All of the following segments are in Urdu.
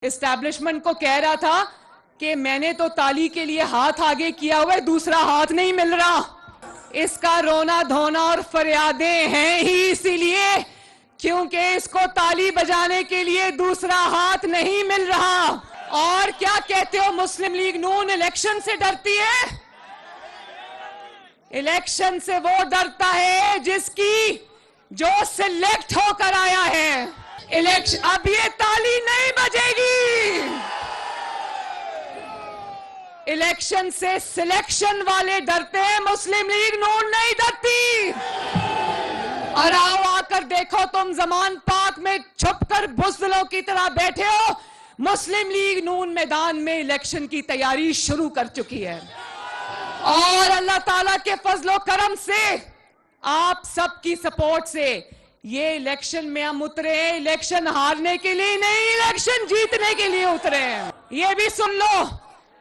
اسٹیبلشمنٹ کو کہہ رہا تھا کہ میں نے تو تالی کے لیے ہاتھ آگے کیا ہوا ہے، دوسرا ہاتھ نہیں مل رہا. اس کا رونا دھونا اور فریادیں ہیں ہی اسی لیے کیونکہ اس کو تالی بجانے کے لیے دوسرا ہاتھ نہیں مل رہا. اور کیا کہتے ہو، مسلم لیگ نون الیکشن سے ڈرتی ہے؟ الیکشن سے وہ ڈرتا ہے جو سلیکٹ ہو کر آیا ہے. اب یہ تالی نہیں بجے گی. الیکشن سے سلیکشن والے ڈرتے ہیں، مسلم لیگ نون نہیں ڈرتی. اور آ کر دیکھو، تم زمان پاک میں چھپ کر بزدلوں کی طرح بیٹھے ہو. مسلم لیگ نون میدان میں الیکشن کی تیاری شروع کر چکی ہے، اور اللہ تعالیٰ کے فضل و کرم سے، آپ سب کی سپورٹ سے یہ الیکشن میں ہم اترے ہیں. الیکشن ہارنے کے لیے نہیں، الیکشن جیتنے کے لیے اترے ہیں. یہ بھی سن لو،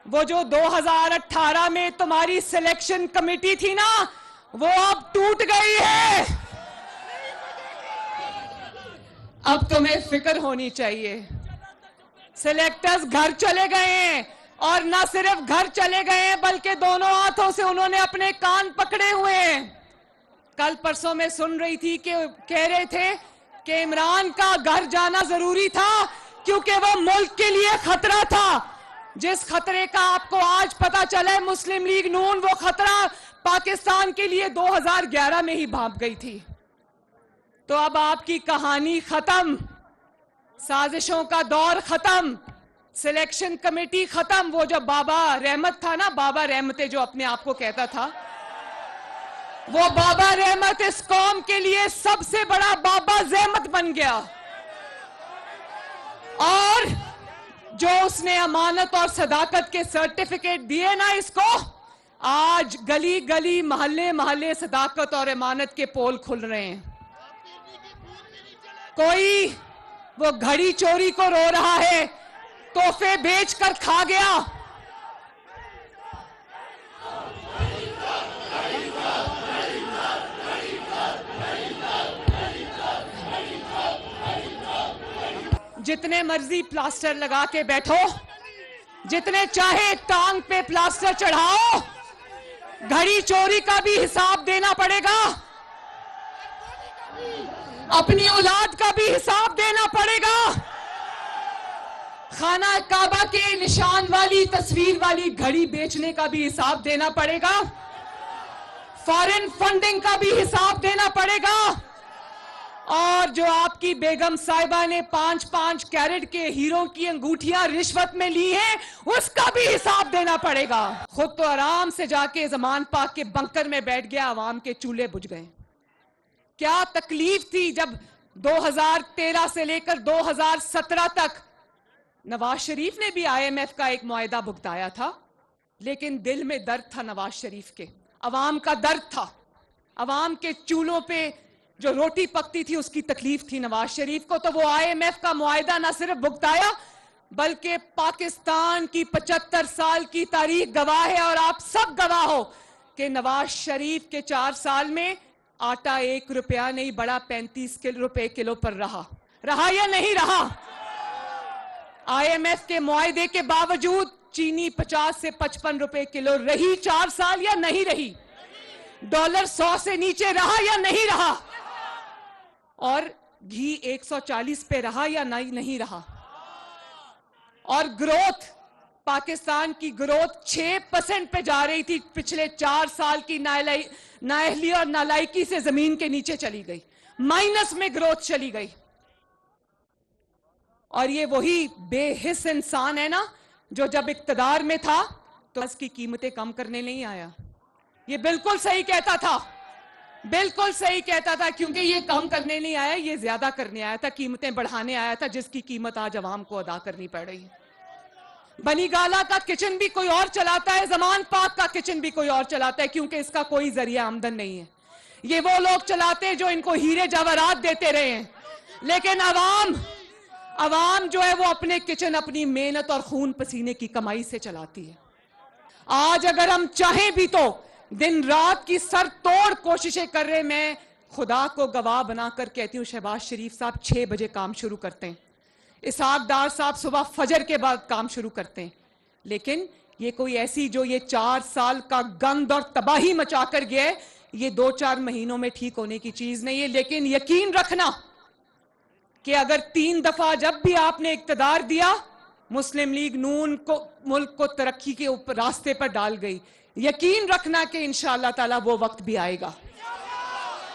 وہ جو 2018 میں تمہاری سلیکشن کمیٹی تھی نا، وہ اب ٹوٹ گئی ہے. اب تمہیں فکر ہونی چاہیے. سلیکٹرز گھر چلے گئے ہیں، اور نہ صرف گھر چلے گئے ہیں بلکہ دونوں ہاتھوں سے انہوں نے اپنے کان پکڑے ہوئے ہیں. کل پرسوں میں سن رہی تھی کہ کہہ رہے تھے کہ عمران کا گھر جانا ضروری تھا کیونکہ وہ ملک کے لیے خطرہ تھا. جس خطرے کا آپ کو آج پتا چلا ہے، مسلم لیگ نون وہ خطرہ پاکستان کے لیے 2011 میں ہی بھانپ گئی تھی. تو اب آپ کی کہانی ختم، سازشوں کا دور ختم، سلیکشن کمیٹی ختم. وہ جو بابا رحمت تھا نا، بابا رحمت جو اپنے آپ کو کہتا تھا، وہ بابا رحمت اس قوم کے لیے سب سے بڑا بابا زحمت بن گیا. اور جو اس نے امانت اور صداقت کے سرٹیفکیٹ دیے نا اس کو، آج گلی گلی محلے محلے صداقت اور امانت کے پول کھل رہے ہیں. کوئی وہ گھڑی چوری کو رو رہا ہے، تحفے بیچ کر کھا گیا. جتنے مرضی پلاسٹر لگا کے بیٹھو، جتنے چاہے ٹانگ پہ پلاسٹر چڑھاؤ، گھڑی چوری کا بھی حساب دینا پڑے گا، اپنی اولاد کا بھی حساب دینا پڑے گا، خانہ کعبہ کے نشان والی تصویر والی گھڑی بیچنے کا بھی حساب دینا پڑے گا، فارن فنڈنگ کا بھی حساب دینا پڑے گا، اور جو آپ کی بیگم صاحبہ نے 5 کیرٹ کے ہیروں کی انگوٹھیاں رشوت میں لی ہیں، اس کا بھی حساب دینا پڑے گا. خود تو آرام سے جا کے زمان پاک کے بنکر میں بیٹھ گیا، عوام کے چولہے بجھ گئے. کیا تکلیف تھی جب 2013 سے لے کر 2017 تک نواز شریف نے بھی IMF کا ایک معاہدہ بھگتایا تھا، لیکن دل میں درد تھا نواز شریف کے، عوام کا درد تھا. عوام کے چولہوں پہ جو روٹی پکتی تھی اس کی تکلیف تھی نواز شریف کو. تو وہ IMF کا معاہدہ نہ صرف بھگتایا بلکہ پاکستان کی 75 سال کی تاریخ گواہ ہے، اور آپ سب گواہ ہو کہ نواز شریف کے 4 سال میں آٹا 1 روپیہ نہیں بڑا 35 روپے کلو پر رہا یا نہیں رہا. IMF کے معاہدے کے باوجود چینی 50 سے 55 روپے کلو رہی 4 سال یا نہیں رہی. ڈالر 100 سے نیچے رہا یا نہیں رہا. اور گھی 140 پہ رہا یا نہیں رہا. اور گروتھ، پاکستان کی گروتھ 6% پہ جا رہی تھی، پچھلے 4 سال کی نااہلی اور نالائکی سے زمین کے نیچے چلی گئی، مائنس میں گروتھ چلی گئی. اور یہ وہی بے حس انسان ہے نا جو جب اقتدار میں تھا تو اس کی قیمتیں کم کرنے نہیں آیا. یہ بالکل صحیح کہتا تھا، بالکل صحیح کہتا تھا، کیونکہ یہ کم کرنے نہیں آیا، یہ زیادہ کرنے آیا تھا، قیمتیں بڑھانے آیا تھا، جس کی قیمت آج عوام کو ادا کرنی پڑ رہی ہے. بنی گالا کا کچن بھی کوئی اور چلاتا ہے، زمان پاک کا کچن بھی کوئی اور چلاتا ہے، کیونکہ اس کا کوئی ذریعہ آمدن نہیں ہے. یہ وہ لوگ چلاتے ہیں جو ان کو ہیرے جواہرات دیتے رہے ہیں، لیکن عوام جو ہے وہ اپنے کچن اپنی محنت اور خون پسینے کی کمائی سے چلاتی ہے. آج اگر ہم چاہیں بھی تو دن رات کی سر توڑ کوششیں کر رہے. میں خدا کو گواہ بنا کر کہتی ہوں، شہباز شریف صاحب 6 بجے کام شروع کرتے ہیں، اسحاق ڈار صاحب صبح فجر کے بعد کام شروع کرتے ہیں، لیکن یہ کوئی ایسی جو یہ 4 سال کا گند اور تباہی مچا کر گیا ہے، یہ 2-4 مہینوں میں ٹھیک ہونے کی چیز نہیں ہے۔ لیکن یقین رکھنا کہ اگر 3 دفعہ جب بھی آپ نے اقتدار دیا، مسلم لیگ نون کو ملک کو ترقی کے راستے پر ڈال گئی۔ یقین رکھنا کہ انشاءاللہ تعالی وہ وقت بھی آئے گا۔